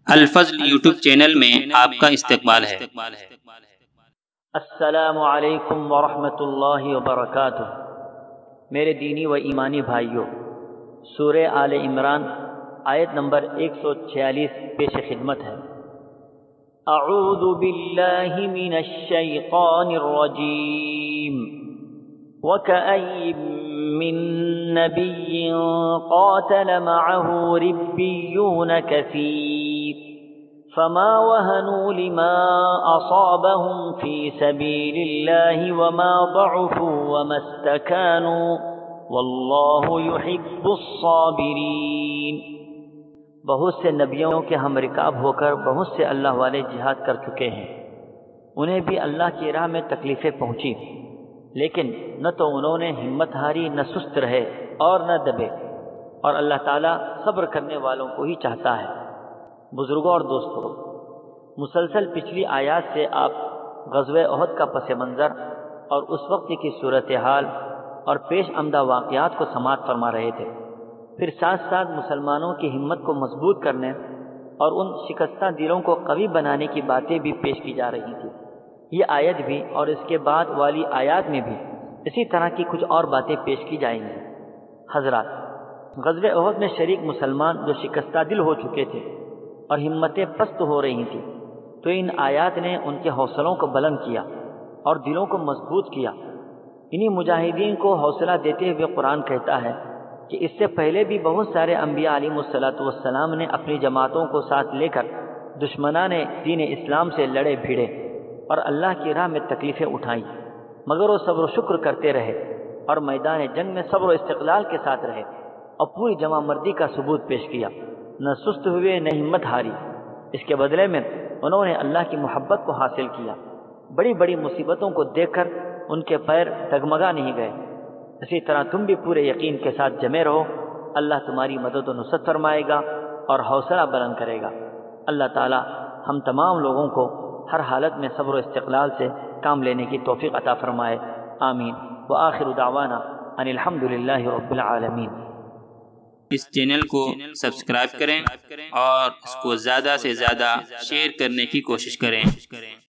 الفضل YouTube channel میں آپ کا استقبال ہے۔ السلام علیکم ورحمۃ اللہ وبرکاتہ۔ میرے دینی و ایمانی بھائیوں، سورہ آل عمران آیت نمبر 146 پیش خدمت ہے۔ اعوذ باللہ من الشیطان الرجیم وَكَأَيٍّ مِّن نَّبِيٍّ قَاتَلَ مَعَهُ رِبِّيُّونَ كَثِيرٌ فَمَا وَهَنُوا لِمَا أَصَابَهُمْ فِي سَبِيلِ اللَّهِ وَمَا ضَعُفُوا وَمَا اسْتَكَانُوا وَاللَّهُ يُحِبُّ الصَّابِرِينَ۔ بہت سے نبیوں کے ہم رکاب ہو کر بہت سے اللہ والے جہاد کر چکے ہیں، انہیں بھی اللہ کی راہ میں تکلیفیں پہنچی، لیکن نہ تو انہوں نے ہمت ہاری، نہ سست رہے اور نہ دبے، اور اللہ تعالیٰ صبر کرنے والوں کو ہی چاہتا ہے۔ بزرگوں اور دوستوں، مسلسل پچھلی آیات سے آپ غزوہ احد کا پس منظر اور اس وقت کی صورتحال اور پیش آمدہ واقعات کو سماعت فرما رہے تھے۔ پھر ساتھ ساتھ مسلمانوں کی ہمت کو مضبوط کرنے اور ان شکستہ دلوں کو قوی بنانے کی باتیں بھی پیش کی جا رہی تھی۔ یہ آیت بھی اور اس کے بعد والی آیات میں بھی اسی طرح کی کچھ اور باتیں پیش کی جائیں گی۔ حضرات، غزوہ احد میں شریک مسلمان جو شکستہ دل ہو چکے تھے اور ہمتیں پست ہو رہی تھیں، تو ان آیات نے ان کے حوصلوں کو بلند کیا اور دلوں کو مضبوط کیا۔ انہی مجاہدین کو حوصلہ دیتے ہوئے قرآن کہتا ہے کہ اس سے پہلے بھی بہت سارے انبیاء علیہ السلام نے اپنی جماعتوں کو ساتھ لے کر دشمنان دین اسلام سے لڑے بھیڑے اور اللہ کی راہ میں تکلیفیں اٹھائیں، مگر وہ صبر و شکر کرتے رہے اور میدان جنگ میں صبر و استقلال کے ساتھ رہے اور پوری جمع مردی کا ثبوت پیش کیا، نہ سست ہوئے نہ ہمت ہاری۔ اس کے بدلے میں انہوں نے اللہ کی محبت کو حاصل کیا۔ بڑی بڑی مصیبتوں کو دیکھ کر ان کے پیر ڈگمگا نہیں گئے۔ اسی طرح تم بھی پورے یقین کے ساتھ جمے رہو، اللہ تمہاری مدد و نصرت فرمائے گا اور حوصلہ بلند کرے گا۔ اللہ تعالی ہم تمام لوگوں کو ہر حالت میں صبر و استقلال سے کام لینے کی توفیق عطا فرمائے، آمین۔ وآخر دعوانا ان الحمدللہ رب العالمین۔ اس چینل کو سبسکرائب کریں اور اس کو زیادہ سے زیادہ شیئر کرنے کی کوشش کریں۔